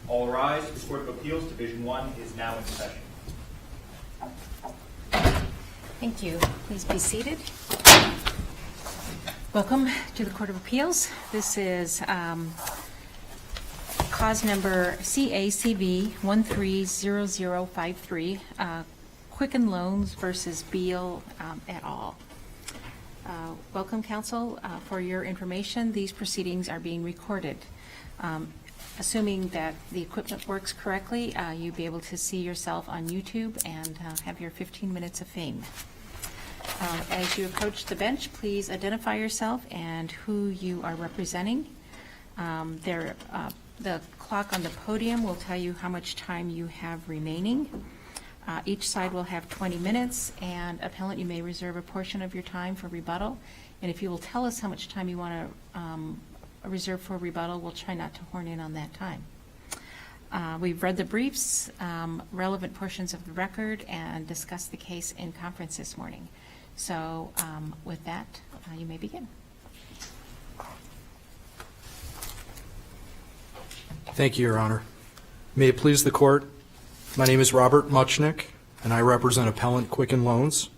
All rise. The Court of Appeals, Division 1 is now in session. Thank you. Please be seated. Welcome to the Court of Appeals. This is cause number CACV130053, Quicken Loans versus Beal et al. Welcome, counsel. For your information, these proceedings are being recorded. Assuming that the equipment works correctly, you'll be able to see yourself on YouTube and have your 15 minutes of fame. As you approach the bench, please identify yourself and who you are representing. The clock on the podium will tell you how much time you have remaining. Each side will have 20 minutes, and appellant, you may reserve a portion of your time for rebuttal. And if you will tell us how much time you want to reserve for rebuttal, we'll try not to horn in on that time. We've read the briefs, relevant portions of the record, and discussed the case in conference this morning. So with that, you may begin. Thank you, Your Honor. May it please the Court, my name is Robert Muchnick, and I represent Appellant Quicken Loans.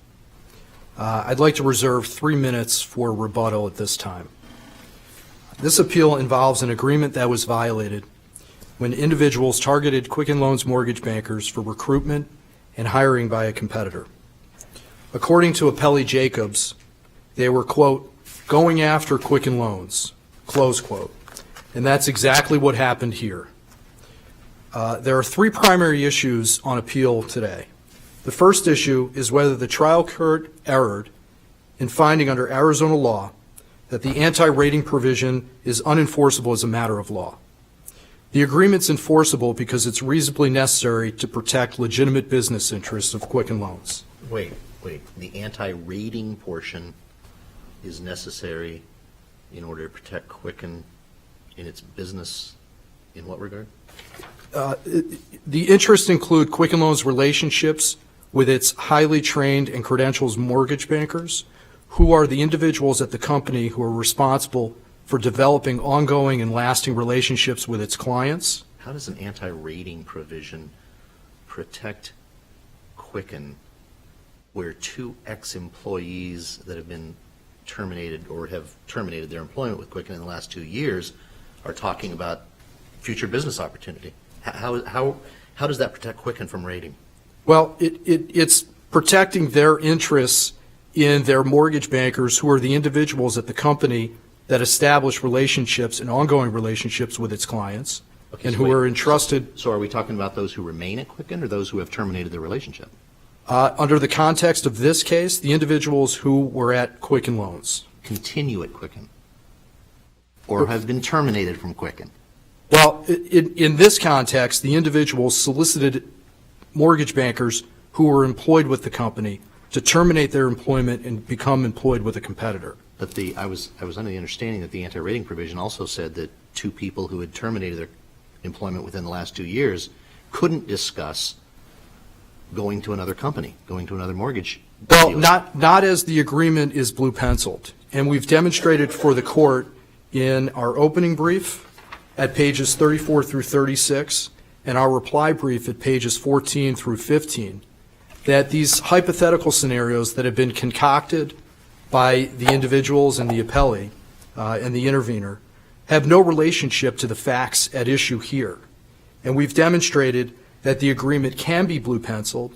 I'd like to reserve 3 minutes for rebuttal at this time. This appeal involves an agreement that was violated when individuals targeted Quicken Loans mortgage bankers for recruitment and hiring by a competitor. According to Appellee Jacobs, they were, quote, going after Quicken Loans, close quote. And that's exactly what happened here. There are 3 primary issues on appeal today. The first issue is whether the trial court erred in finding under Arizona law that the anti-rating provision is unenforceable as a matter of law. The agreement's enforceable because it's reasonably necessary to protect legitimate business interests of Quicken Loans. Wait. The anti-rating portion is necessary in order to protect Quicken in its business in what regard? The interests include Quicken Loans' relationships with its highly trained and credentialed mortgage bankers, who are the individuals at the company who are responsible for developing ongoing and lasting relationships with its clients. How does an anti-rating provision protect Quicken where 2 ex-employees that have been terminated or have terminated their employment with Quicken in the last 2 years are talking about future business opportunity? How does that protect Quicken from rating? Well, it's protecting their interests in their mortgage bankers, who are the individuals at the company that establish relationships and ongoing relationships with its clients, and who are entrusted. So are we talking about those who remain at Quicken or those who have terminated their relationship? Under the context of this case, the individuals who were at Quicken Loans. Continue at Quicken or have been terminated from Quicken? Well, in this context, the individuals solicited mortgage bankers who were employed with the company to terminate their employment and become employed with a competitor. But I was under the understanding that the anti-rating provision also said that 2 people who had terminated their employment within the last 2 years couldn't discuss going to another company, going to another mortgage Well, dealer. not as the agreement is blue penciled. And we've demonstrated for the court in our opening brief at pages 34 through 36 and our reply brief at pages 14 through 15 that these hypothetical scenarios that have been concocted by the individuals and the appellee and the intervener have no relationship to the facts at issue here. And we've demonstrated that the agreement can be blue penciled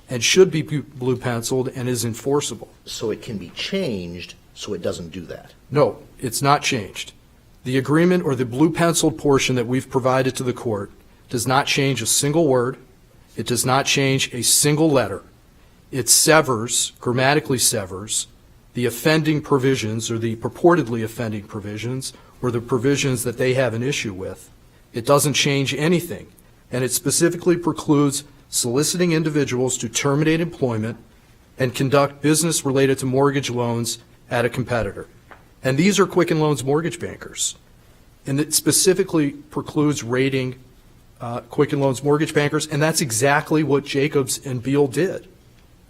and should be blue penciled and is enforceable. So it can be changed so it doesn't do that? No, it's not changed. The agreement or the blue penciled portion that we've provided to the court does not change a single word. It does not change a single letter. It severs, grammatically severs, the offending provisions or the purportedly offending provisions or the provisions that they have an issue with. It doesn't change anything. And it specifically precludes soliciting individuals to terminate employment and conduct business related to mortgage loans at a competitor. And these are Quicken Loans mortgage bankers. And it specifically precludes rating Quicken Loans mortgage bankers, and that's exactly what Jacobs and Beal did.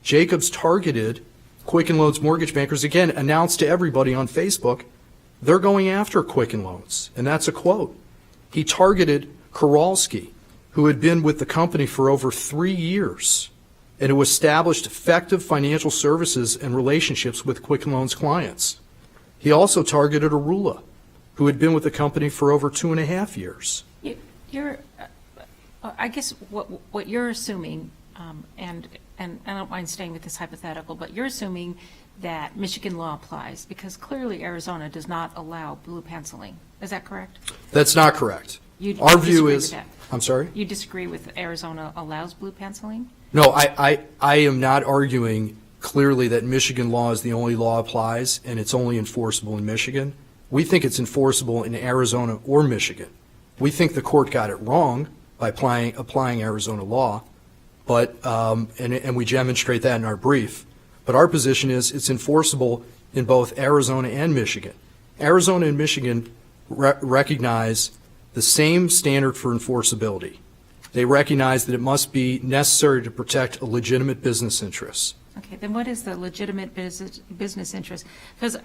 Jacobs targeted Quicken Loans mortgage bankers, again, announced to everybody on Facebook, they're going after Quicken Loans, and that's a quote. He targeted Kowalski, who had been with the company for over 3 years and who established effective financial services and relationships with Quicken Loans clients. He also targeted Arula, who had been with the company for over 2.5 years. You're, I guess what you're assuming, and I don't mind staying with this hypothetical, but you're assuming that Michigan law applies because clearly Arizona does not allow blue penciling. Is that correct? That's not correct. Our view is, I'm sorry? You disagree with Arizona allows blue penciling? No, I am not arguing clearly that Michigan law is the only law applies and it's only enforceable in Michigan. We think it's enforceable in Arizona or Michigan. We think the court got it wrong by applying Arizona law, but and we demonstrate that in our brief. But our position is it's enforceable in both Arizona and Michigan. Arizona and Michigan recognize the same standard for enforceability. They recognize that it must be necessary to protect a legitimate business interest. Okay, then what is the legitimate business interest? Because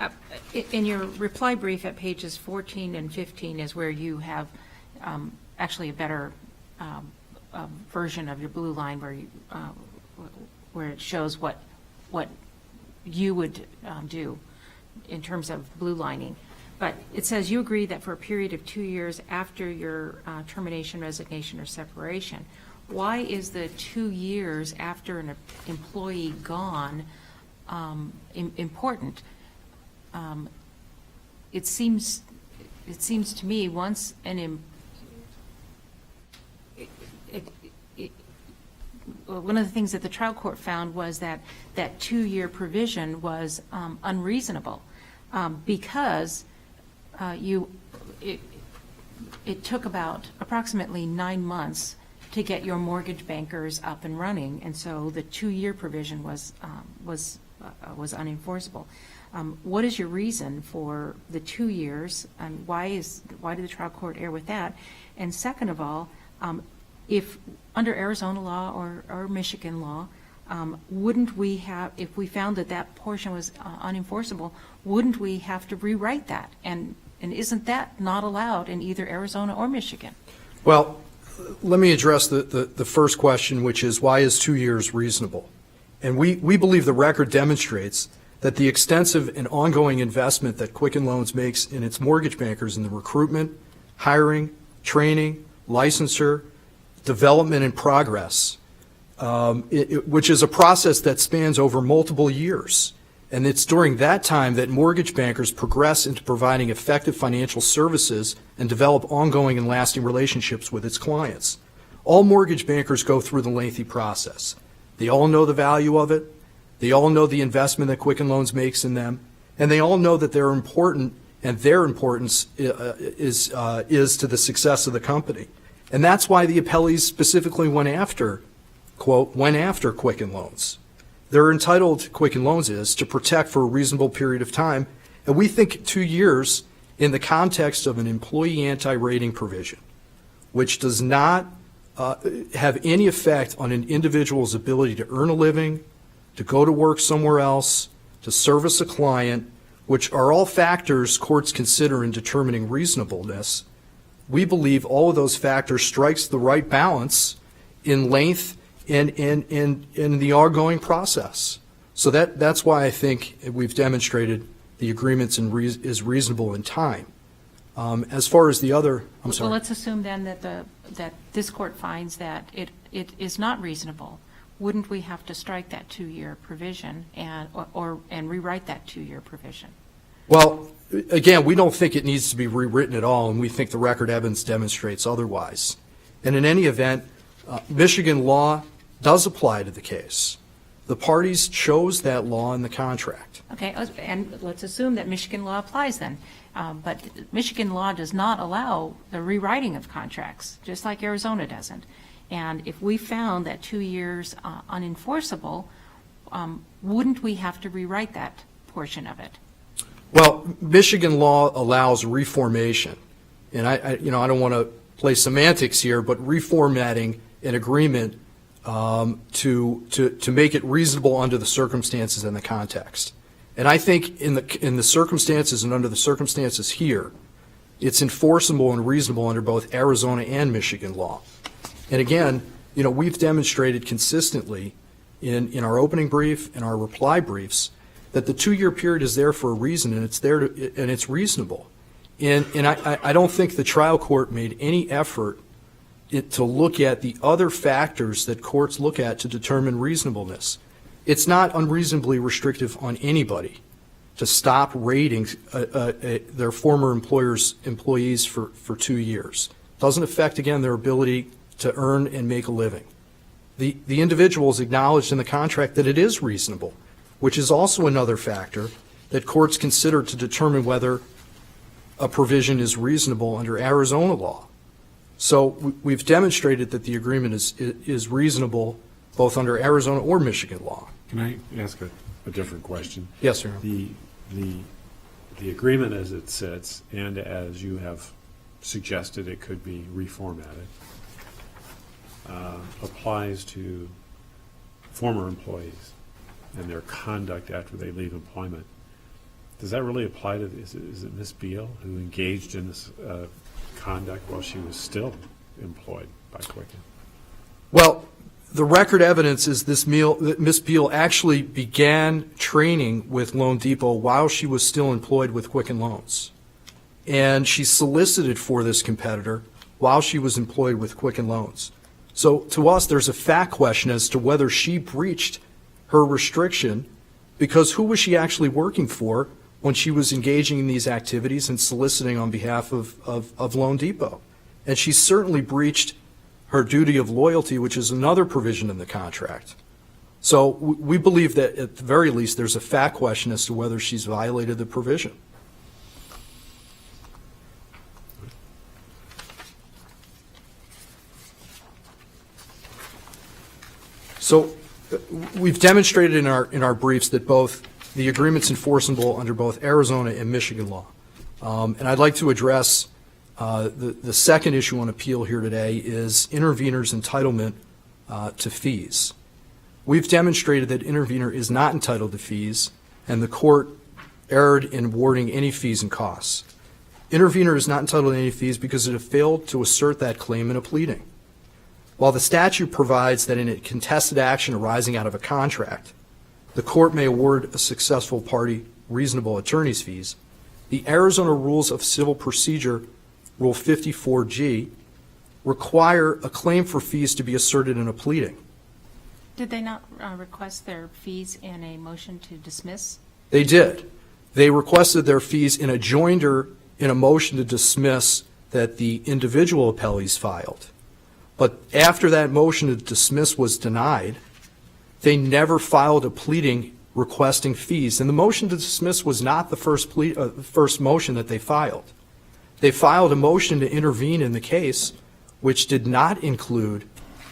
in your reply brief at pages 14 and 15 is where you have actually a better version of your blue line where it shows what you would do in terms of blue lining. But it says you agree that for a period of 2 years after your termination, resignation, or separation. Why is the 2 years after an employee gone important? It seems to me once one of the things that the trial court found was that 2-year provision was unreasonable because it took about approximately 9 months to get your mortgage bankers up and running, and so the 2-year provision was unenforceable. What is your reason for the 2 years, and why did the trial court err with that? And second of all, if under Arizona law or Michigan law, wouldn't we have, if we found that portion was unenforceable, wouldn't we have to rewrite that? And isn't that not allowed in either Arizona or Michigan? Well, let me address the first question, which is why is 2 years reasonable? And we believe the record demonstrates that the extensive and ongoing investment that Quicken Loans makes in its mortgage bankers in the recruitment, hiring, training, licensure, development, and progress, which is a process that spans over multiple years. And it's during that time that mortgage bankers progress into providing effective financial services and develop ongoing and lasting relationships with its clients. All mortgage bankers go through the lengthy process. They all know the value of it. They all know the investment that Quicken Loans makes in them. And they all know that they're important and their importance is to the success of the company. And that's why the appellees specifically went after Quicken Loans. They're entitled, Quicken Loans is, to protect for a reasonable period of time. And we think 2 years in the context of an employee anti-rating provision, which does not have any effect on an individual's ability to earn a living, to go to work somewhere else, to service a client, which are all factors courts consider in determining reasonableness. We believe all of those factors strikes the right balance in length and in the ongoing process. So that's why I think we've demonstrated the agreements is reasonable in time. As far as the other, I'm sorry. Well, let's assume then that this court finds that it is not reasonable. Wouldn't we have to strike that 2-year provision and rewrite that 2-year provision? Well, again, we don't think it needs to be rewritten at all, and we think the record evidence demonstrates otherwise. And in any event, Michigan law does apply to the case. The parties chose that law in the contract. Okay, and let's assume that Michigan law applies then. But Michigan law does not allow the rewriting of contracts, just like Arizona doesn't. And if we found that 2 years unenforceable, wouldn't we have to rewrite that portion of it? Well, Michigan law allows reformation. And I don't want to play semantics here, but reformatting an agreement to make it reasonable under the circumstances and the context. And I think in the circumstances and under the circumstances here, it's enforceable and reasonable under both Arizona and Michigan law. And again, we've demonstrated consistently in our opening brief and our reply briefs that the 2-year period is there for a reason, and it's there and it's reasonable. And I don't think the trial court made any effort to look at the other factors that courts look at to determine reasonableness. It's not unreasonably restrictive on anybody to stop rating their former employees for 2 years. Doesn't affect, again, their ability to earn and make a living. The individuals acknowledged in the contract that it is reasonable, which is also another factor that courts consider to determine whether a provision is reasonable under Arizona law. So we've demonstrated that the agreement is reasonable both under Arizona or Michigan law. Can I ask a different question? Yes, sir. The agreement as it sits, and as you have suggested it could be reformatted, applies to former employees and their conduct after they leave employment. Does that really apply to, is it Ms. Beal who engaged in this conduct while she was still employed by Quicken? Well, the record evidence is that Ms. Beal actually began training with Loan Depot while she was still employed with Quicken Loans. And she solicited for this competitor while she was employed with Quicken Loans. So to us, there's a fact question as to whether she breached her restriction, because who was she actually working for when she was engaging in these activities and soliciting on behalf of Loan Depot? And she certainly breached her duty of loyalty, which is another provision in the contract. So we believe that at the very least there's a fact question as to whether she's violated the provision. So we've demonstrated in our briefs that both the agreement's enforceable under both Arizona and Michigan law. And I'd like to address the second issue on appeal here today is intervener's entitlement to fees. We've demonstrated that intervener is not entitled to fees, and the court erred in awarding any fees and costs. Intervener is not entitled to any fees because it has failed to assert that claim in a pleading. While the statute provides that in a contested action arising out of a contract, the court may award a successful party reasonable attorney's fees, the Arizona Rules of Civil Procedure, Rule 54G, require a claim for fees to be asserted in a pleading. Did they not request their fees in a motion to dismiss? They did. They requested their fees in a joinder in a motion to dismiss that the individual appellees filed. But after that motion to dismiss was denied, they never filed a pleading requesting fees. And the motion to dismiss was not the first motion that they filed. They filed a motion to intervene in the case, which did not include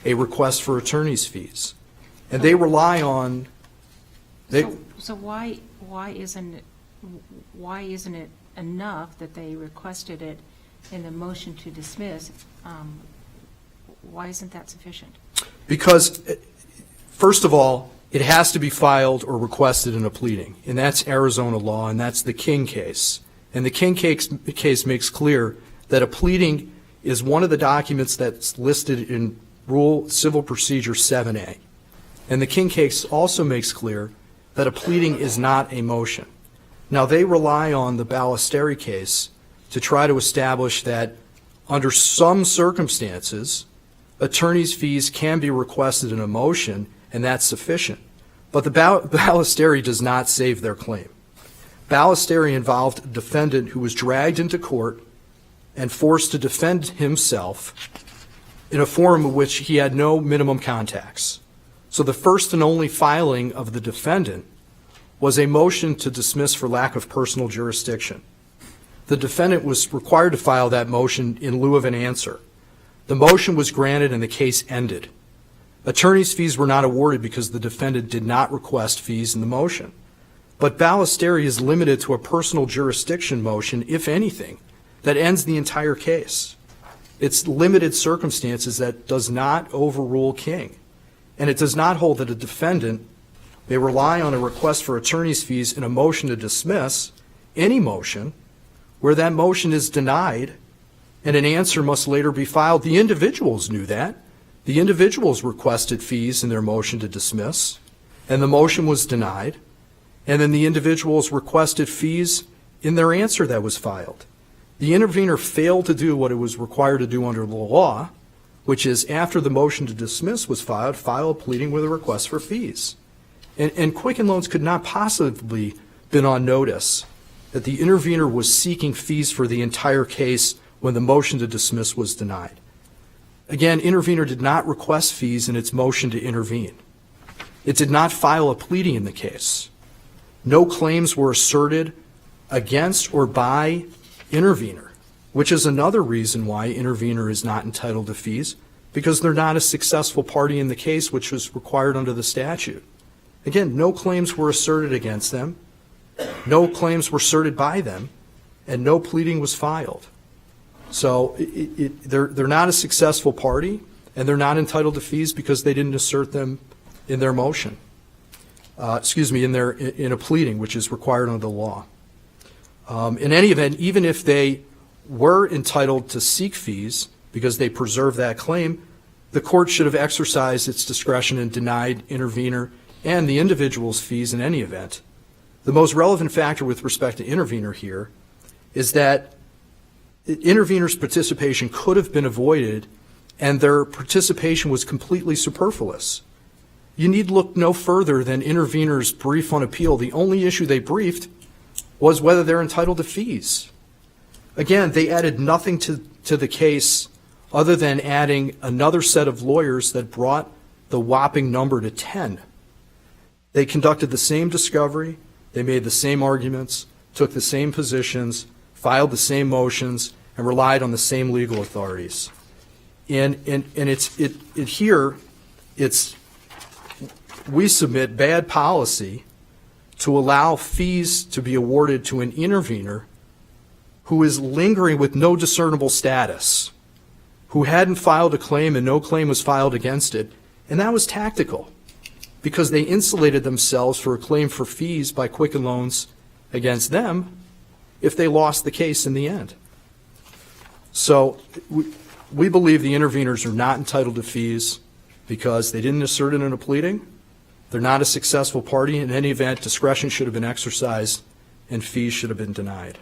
a request for attorney's fees. And they rely on. So why isn't it enough that they requested it in the motion to dismiss? Why isn't that sufficient? Because, first of all, it has to be filed or requested in a pleading, and that's Arizona law, and that's the King case. And the King case makes clear that a pleading is one of the documents that's listed in Rule Civil Procedure 7A. And the King case also makes clear that a pleading is not a motion. Now, they rely on the Ballesteri case to try to establish that under some circumstances, attorney's fees can be requested in a motion, and that's sufficient. But the Ballesteri does not save their claim. Ballesteri involved a defendant who was dragged into court and forced to defend himself in a forum in which he had no minimum contacts. So the first and only filing of the defendant was a motion to dismiss for lack of personal jurisdiction. The defendant was required to file that motion in lieu of an answer. The motion was granted and the case ended. Attorney's fees were not awarded because the defendant did not request fees in the motion. But Ballesteri is limited to a personal jurisdiction motion, if anything, that ends the entire case. It's limited circumstances that does not overrule King. And it does not hold that a defendant may rely on a request for attorney's fees in a motion to dismiss any motion where that motion is denied and an answer must later be filed. The individuals knew that. The individuals requested fees in their motion to dismiss, and the motion was denied. And then the individuals requested fees in their answer that was filed. The intervener failed to do what it was required to do under the law, which is after the motion to dismiss was filed, file a pleading with a request for fees. And Quicken Loans could not possibly been on notice that the intervener was seeking fees for the entire case when the motion to dismiss was denied. Again, intervener did not request fees in its motion to intervene. It did not file a pleading in the case. No claims were asserted against or by intervener, which is another reason why intervener is not entitled to fees, because they're not a successful party in the case, which was required under the statute. Again, no claims were asserted against them, no claims were asserted by them, and no pleading was filed. So they're not a successful party, and they're not entitled to fees because they didn't assert them in their motion. In a pleading, which is required under the law. In any event, even if they were entitled to seek fees because they preserved that claim, the court should have exercised its discretion and denied intervener and the individual's fees in any event. The most relevant factor with respect to intervener here is that intervener's participation could have been avoided and their participation was completely superfluous. You need look no further than intervener's brief on appeal. The only issue they briefed was whether they're entitled to fees. Again, they added nothing to the case other than adding another set of lawyers that brought the whopping number to 10. They conducted the same discovery, they made the same arguments, took the same positions, filed the same motions, and relied on the same legal authorities. We submit bad policy to allow fees to be awarded to an intervener who is lingering with no discernible status, who hadn't filed a claim and no claim was filed against it, and that was tactical because they insulated themselves for a claim for fees by Quicken Loans against them if they lost the case in the end. So we believe the interveners are not entitled to fees because they didn't assert it in a pleading. They're not a successful party. In any event, discretion should have been exercised and fees should have been denied.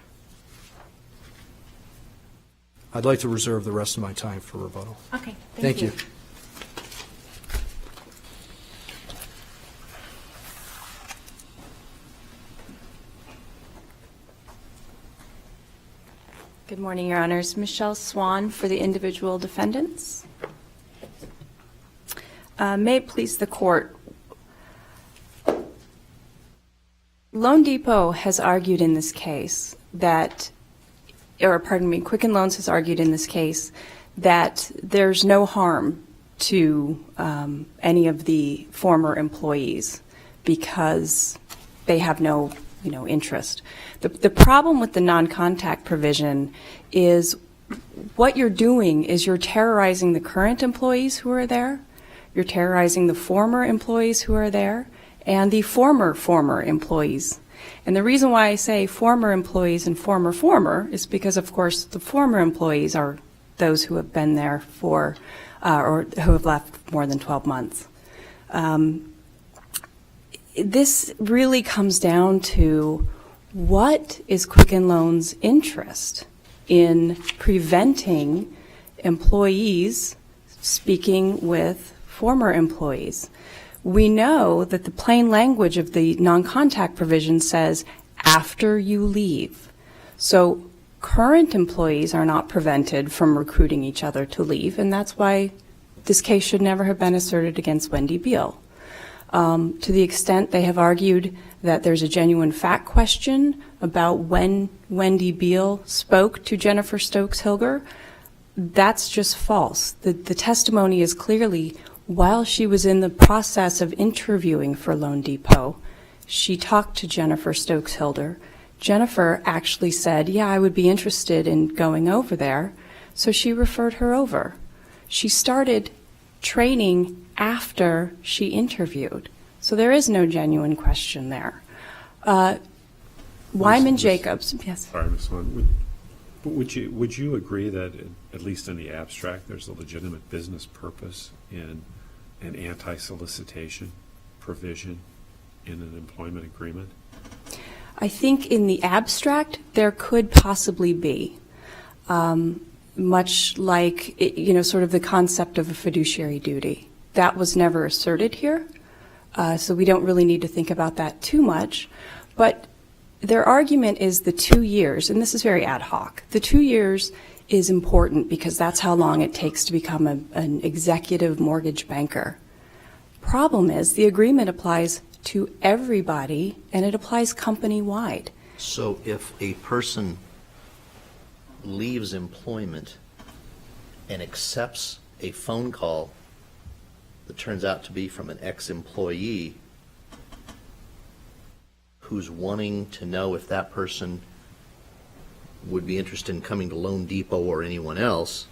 I'd like to reserve the rest of my time for rebuttal. Okay, Thank you. Good morning, Your Honors. Michelle Swan for the individual defendants. May it please the Court. Loan Depot has argued in this case that, Quicken Loans has argued in this case that there's no harm to any of the former employees because they have no interest. The problem with the non-contact provision is what you're doing is you're terrorizing the current employees who are there, you're terrorizing the former employees who are there, and the former employees. And the reason why I say former employees and former is because, of course, the former employees are those who have been there for, or who have left more than 12 months. This really comes down to what is Quicken Loans' interest in preventing employees speaking with former employees. We know that the plain language of the non-contact provision says after you leave. So current employees are not prevented from recruiting each other to leave, and that's why this case should never have been asserted against Wendy Beal. To the extent they have argued that there's a genuine fact question about when Wendy Beal spoke to Jennifer Stokes-Hilger, that's just false. The testimony is clearly while she was in the process of interviewing for Loan Depot, she talked to Jennifer Stokes-Hilger. Jennifer actually said, yeah, I would be interested in going over there, so she referred her over. She started training after she interviewed, so there is no genuine question there. Wyman Jacobs, yes. Sorry, Ms. Swan. But would you agree that, at least in the abstract, there's a legitimate business purpose in an anti-solicitation provision in an employment agreement? I think in the abstract, there could possibly be, much like, sort of the concept of a fiduciary duty. That was never asserted here, so we don't really need to think about that too much. But their argument is the 2 years, and this is very ad hoc. The 2 years is important because that's how long it takes to become an executive mortgage banker. Problem is, the agreement applies to everybody, and it applies company-wide. So if a person leaves employment and accepts a phone call that turns out to be from an ex-employee who's wanting to know if that person would be interested in coming to Loan Depot or anyone else,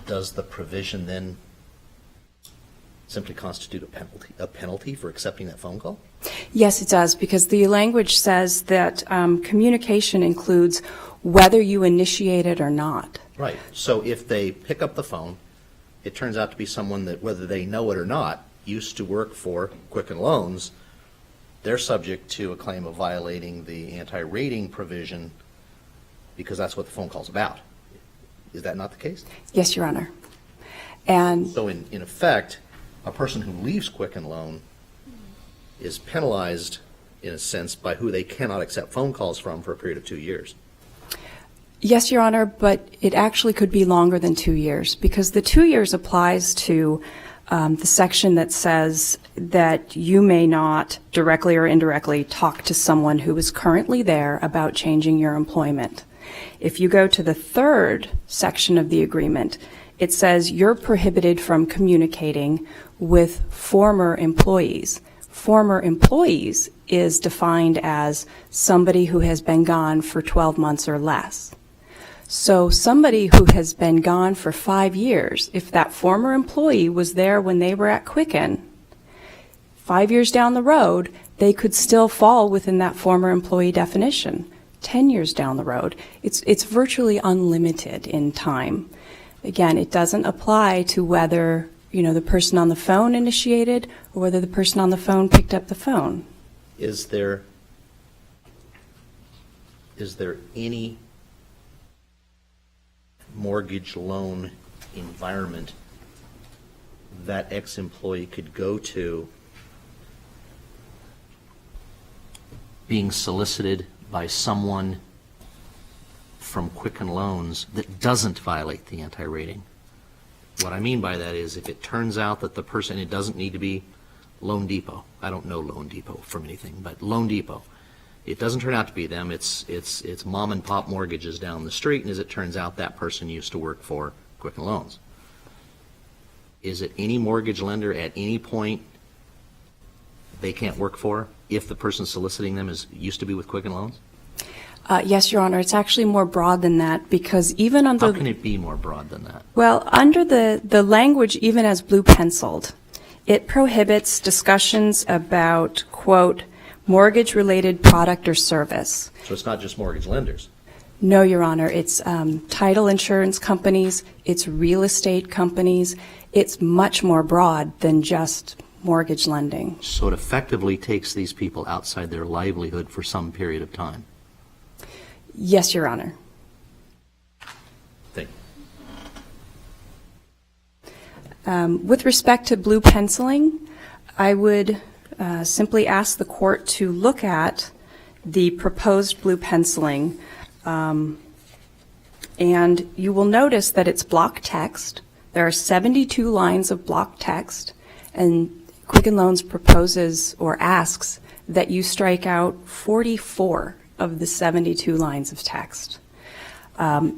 does the provision then simply constitute a penalty for accepting that phone call? Yes, it does, because the language says that communication includes whether you initiate it or not. Right. So if they pick up the phone, it turns out to be someone that, whether they know it or not, used to work for Quicken Loans, they're subject to a claim of violating the anti-rating provision because that's what the phone call's about. Is that not the case? Yes, Your Honor. And So in effect, a person who leaves Quicken Loan is penalized, in a sense, by who they cannot accept phone calls from for a period of 2 years. yes, Your Honor, but it actually could be longer than 2 years, because the 2 years applies to the section that says that you may not directly or indirectly talk to someone who is currently there about changing your employment. If you go to the third section of the agreement, it says you're prohibited from communicating with former employees. Former employees is defined as somebody who has been gone for 12 months or less. So somebody who has been gone for 5 years, if that former employee was there when they were at Quicken, 5 years down the road, they could still fall within that former employee definition. 10 years down the road, it's virtually unlimited in time. Again, it doesn't apply to whether, the person on the phone initiated or whether the person on the phone picked up the phone. Is there any mortgage loan environment that ex-employee could go to being solicited by someone from Quicken Loans that doesn't violate the anti-rating? What I mean by that is if it turns out that the person, it doesn't need to be Loan Depot. I don't know Loan Depot from anything, but Loan Depot. It doesn't turn out to be them. It's mom and pop mortgages down the street, and as it turns out, that person used to work for Quicken Loans. Is it any mortgage lender at any point they can't work for if the person soliciting them used to be with Quicken Loans? Yes, Your Honor, it's actually more broad than that, because even under... How can it be more broad than that? Well, under the language, even as blue penciled, it prohibits discussions about, quote, mortgage-related product or service. So it's not just mortgage lenders. No, Your Honor, it's title insurance companies, it's real estate companies. It's much more broad than just mortgage lending. So it effectively takes these people outside their livelihood for some period of time. Yes, Your Honor. Thank you. With respect to blue penciling, I would simply ask the court to look at the proposed blue penciling, and you will notice that it's block text. There are 72 lines of block text, and Quicken Loans proposes or asks that you strike out 44 of the 72 lines of text.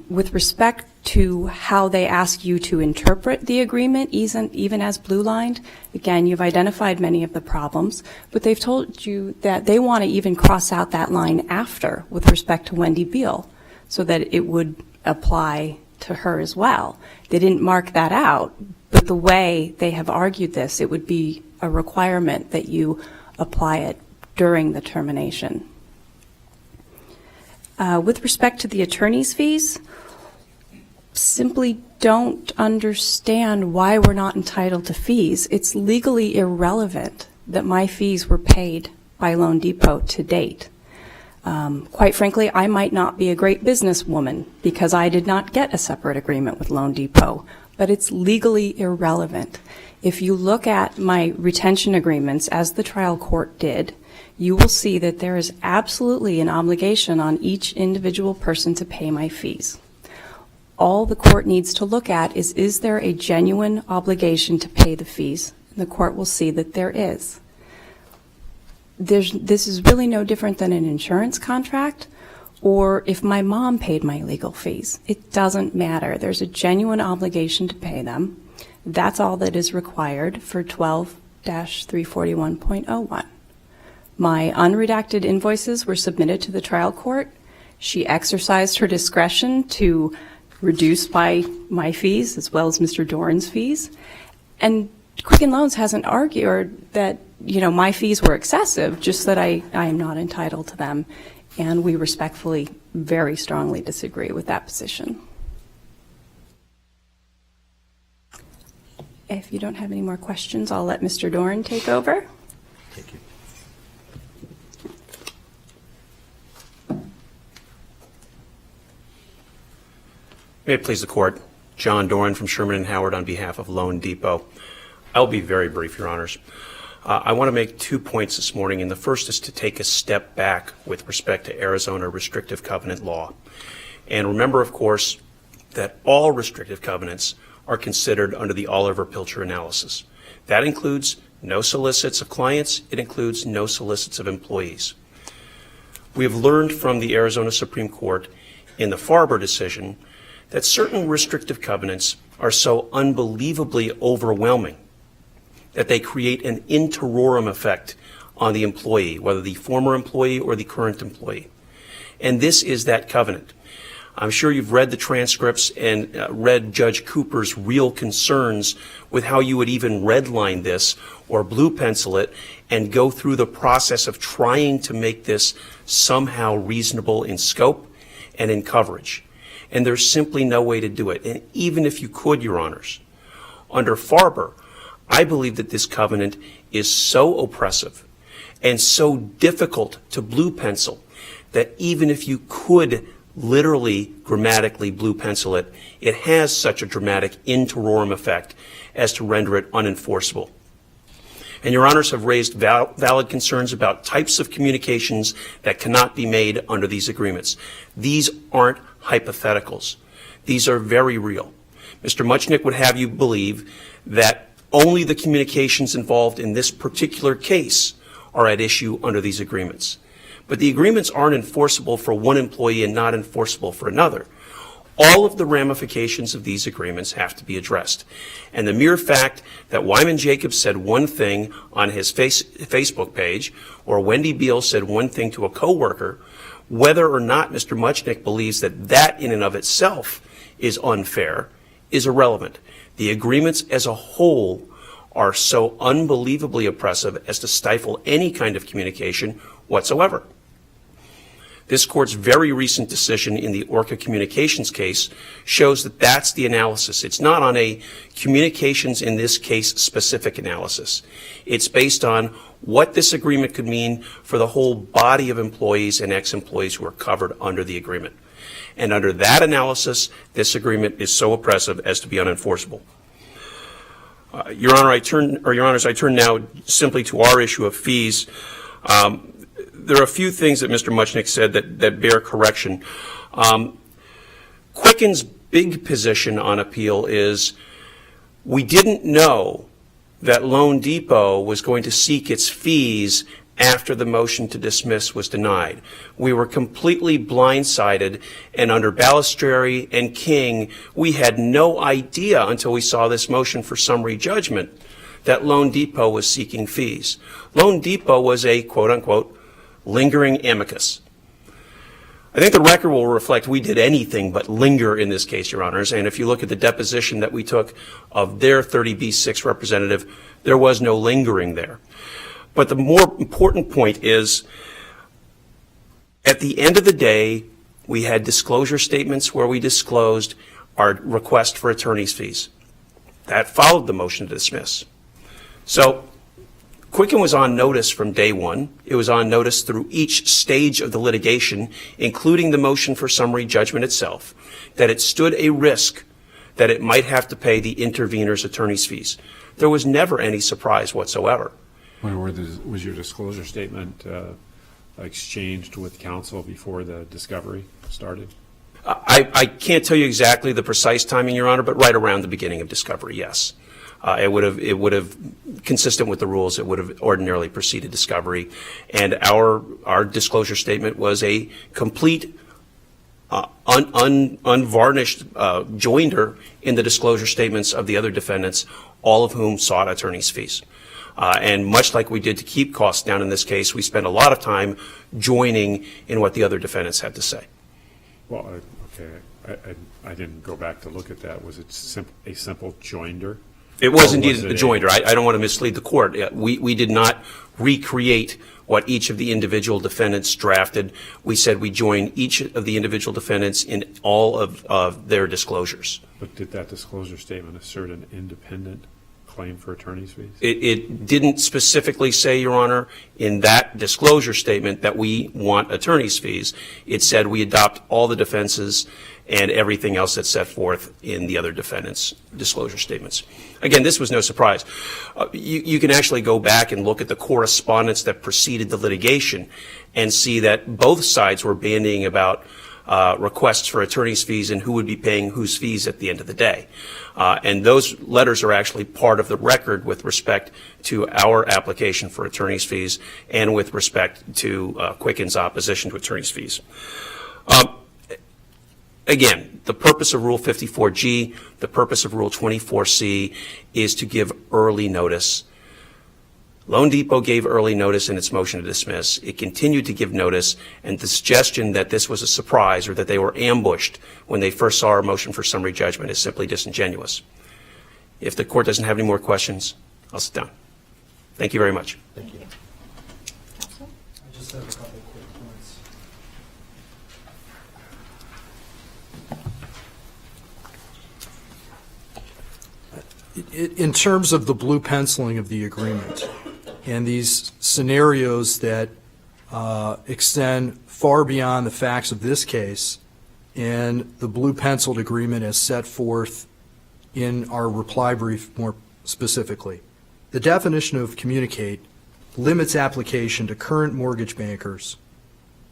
With respect to how they ask you to interpret the agreement, even as blue-lined, again, you've identified many of the problems, but they've told you that they want to even cross out that line after with respect to Wendy Beal so that it would apply to her as well. They didn't mark that out, but the way they have argued this, it would be a requirement that you apply it during the termination. With respect to the attorney's fees, simply don't understand why we're not entitled to fees. It's legally irrelevant that my fees were paid by Loan Depot to date. Quite frankly, I might not be a great businesswoman because I did not get a separate agreement with Loan Depot, but it's legally irrelevant. If you look at my retention agreements, as the trial court did, you will see that there is absolutely an obligation on each individual person to pay my fees. All the court needs to look at is there a genuine obligation to pay the fees? And the court will see that there is. This is really no different than an insurance contract or if my mom paid my legal fees. It doesn't matter. There's a genuine obligation to pay them. That's all that is required for 12-341.01. My unredacted invoices were submitted to the trial court. She exercised her discretion to reduce my fees as well as Mr. Doran's fees. And Quicken Loans hasn't argued that, my fees were excessive, just that I am not entitled to them. And we respectfully, very strongly disagree with that position. If you don't have any more questions, I'll let Mr. Doran take over. Thank you. May it please the Court. John Doran from Sherman & Howard on behalf of Loan Depot. I'll be very brief, Your Honors. I want to make 2 points this morning, and the first is to take a step back with respect to Arizona restrictive covenant law. And remember, of course, that all restrictive covenants are considered under the Oliver Pilcher analysis. That includes no solicits of clients. It includes no solicits of employees. We have learned from the Arizona Supreme Court in the Farber decision that certain restrictive covenants are so unbelievably overwhelming that they create an in terrorem effect on the employee, whether the former employee or the current employee. And this is that covenant. I'm sure you've read the transcripts and read Judge Cooper's real concerns with how you would even redline this or blue pencil it and go through the process of trying to make this somehow reasonable in scope and in coverage. And there's simply no way to do it. And even if you could, Your Honors, under Farber, I believe that this covenant is so oppressive and so difficult to blue pencil that even if you could literally grammatically blue pencil it, it has such a dramatic in terrorem effect as to render it unenforceable. And Your Honors have raised valid concerns about types of communications that cannot be made under these agreements. These aren't hypotheticals. These are very real. Mr. Muchnick would have you believe that only the communications involved in this particular case are at issue under these agreements. But the agreements aren't enforceable for one employee and not enforceable for another. All of the ramifications of these agreements have to be addressed. And the mere fact that Wyman Jacobs said one thing on his Facebook page, or Wendy Beal said one thing to a coworker, whether or not Mr. Muchnick believes that that in and of itself is unfair, is irrelevant. The agreements as a whole are so unbelievably oppressive as to stifle any kind of communication whatsoever. This court's very recent decision in the Orca Communications case shows that that's the analysis. It's not on a communications in this case specific analysis. It's based on what this agreement could mean for the whole body of employees and ex-employees who are covered under the agreement. And under that analysis, this agreement is so oppressive as to be unenforceable. Your Honors, I turn now simply to our issue of fees. There are a few things that Mr. Muchnick said that bear correction. Quicken's big position on appeal is we didn't know that Loan Depot was going to seek its fees after the motion to dismiss was denied. We were completely blindsided, and under Balistreri and King, we had no idea until we saw this motion for summary judgment that Loan Depot was seeking fees. Loan Depot was a quote-unquote lingering amicus. I think the record will reflect we did anything but linger in this case, Your Honors, and if you look at the deposition that we took of their 30B6 representative, there was no lingering there. But the more important point is, at the end of the day, We had disclosure statements where we disclosed our request for attorney's fees. That followed the motion to dismiss. So Quicken was on notice from day one. It was on notice through each stage of the litigation, including the motion for summary judgment itself, that it stood a risk that it might have to pay the intervener's attorney's fees. There was never any surprise whatsoever. Was your disclosure statement exchanged with counsel before the discovery started? I can't tell you exactly the precise timing, Your Honor, but right around the beginning of discovery, yes. It would have, consistent with the rules, it would have ordinarily preceded discovery. And our disclosure statement was a complete, unvarnished joinder in the disclosure statements of the other defendants, all of whom sought attorney's fees. And much like we did to keep costs down in this case, we spent a lot of time joining in what the other defendants had to say. Well, okay, I didn't go back to look at that. Was it a simple joinder? It was Or indeed was a it joinder. I don't want to mislead the court. We did not recreate what each of the individual defendants drafted. We said we join each of the individual defendants in all of their disclosures. But did that disclosure statement assert an independent claim for attorney's fees? It didn't specifically say, Your Honor, in that disclosure statement that we want attorney's fees. It said we adopt all the defenses and everything else that's set forth in the other defendants' disclosure statements. Again, this was no surprise. You can actually go back and look at the correspondence that preceded the litigation and see that both sides were bandying about requests for attorney's fees and who would be paying whose fees at the end of the day. And those letters are actually part of the record with respect to our application for attorney's fees and with respect to Quicken's opposition to attorney's fees. Again, the purpose of Rule 54G, the purpose of Rule 24C is to give early notice. Loan Depot gave early notice in its motion to dismiss. It continued to give notice, and the suggestion that this was a surprise or that they were ambushed when they first saw our motion for summary judgment is simply disingenuous. If the court doesn't have any more questions, I'll sit down. Thank you very much. Thank you. Counsel? I just have a couple of quick points. In terms of the blue penciling of the agreement and these scenarios that extend far beyond the facts of this case and the blue penciled agreement as set forth in our reply brief more specifically, the definition of communicate limits application to current mortgage bankers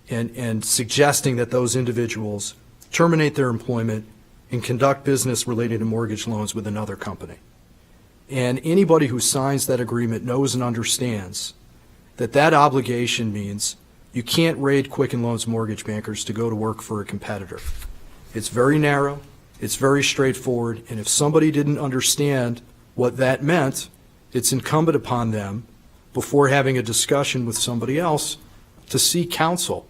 and suggesting that those individuals terminate their employment and conduct business related to mortgage loans with another company. And anybody who signs that agreement knows and understands that that obligation means you can't raid Quicken Loans mortgage bankers to go to work for a competitor. It's very narrow, it's very straightforward, and if somebody didn't understand what that meant, it's incumbent upon them, before having a discussion with somebody else, to seek counsel.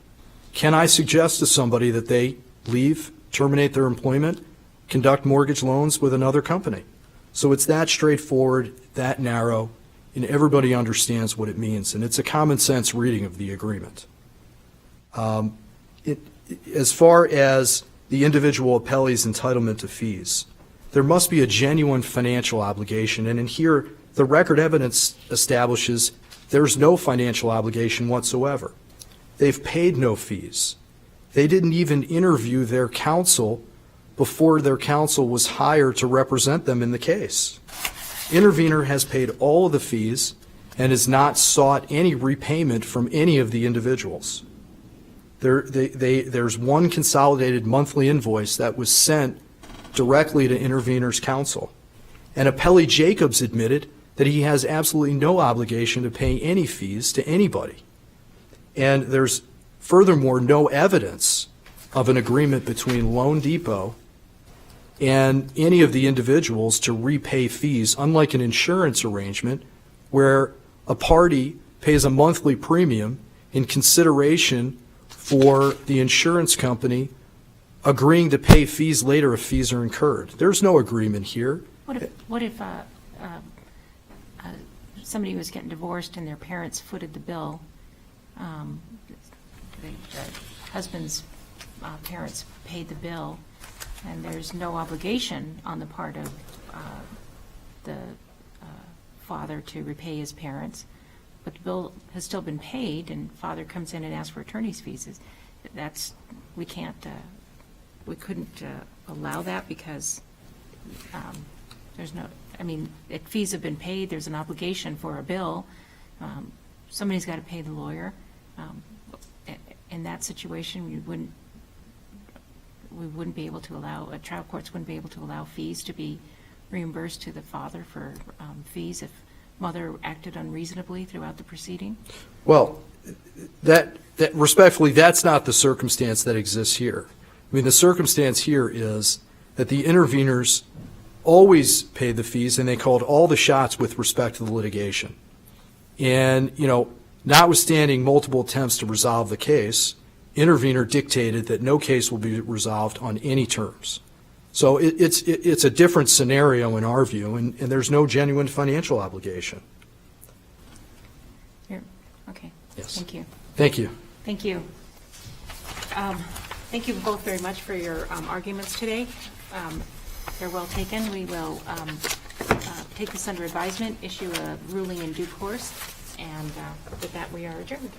Can I suggest to somebody that they leave, terminate their employment, conduct mortgage loans with another company? So it's that straightforward, that narrow, and everybody understands what it means, and it's a common sense reading of the agreement. As far as the individual appellee's entitlement to fees, there must be a genuine financial obligation, and in here, the record evidence establishes there's no financial obligation whatsoever. They've paid no fees. They didn't even interview their counsel before their counsel was hired to represent them in the case. Intervenor has paid all of the fees and has not sought any repayment from any of the individuals. There's one consolidated monthly invoice that was sent directly to Intervenor's counsel. And Appellee Jacobs admitted that he has absolutely no obligation to pay any fees to anybody. And there's furthermore no evidence of an agreement between Loan Depot and any of the individuals to repay fees, unlike an insurance arrangement where a party pays a monthly premium in consideration for the insurance company agreeing to pay fees later if fees are incurred. There's no agreement here. What if somebody was getting divorced and their parents footed the bill? The husband's parents paid the bill, and there's no obligation on the part of the father to repay his parents, but the bill has still been paid, and father comes in and asks for attorney's fees. We couldn't allow that because there's no, if fees have been paid, there's an obligation for a bill. Somebody's got to pay the lawyer. In that situation, we wouldn't be able to allow, trial courts wouldn't be able to allow fees to be reimbursed to the father for fees if mother acted unreasonably throughout the proceeding? Well, that respectfully, that's not the circumstance that exists here. The circumstance here is that the interveners always paid the fees, and they called all the shots with respect to the litigation. And, notwithstanding multiple attempts to resolve the case, intervener dictated that no case will be resolved on any terms. So it's a different scenario in our view, and there's no genuine financial obligation. Here, okay. Yes. Thank you. Thank you. Thank you. Thank you both very much for your arguments today. They're well taken. We will take this under advisement, issue a ruling in due course, and with that, we are adjourned.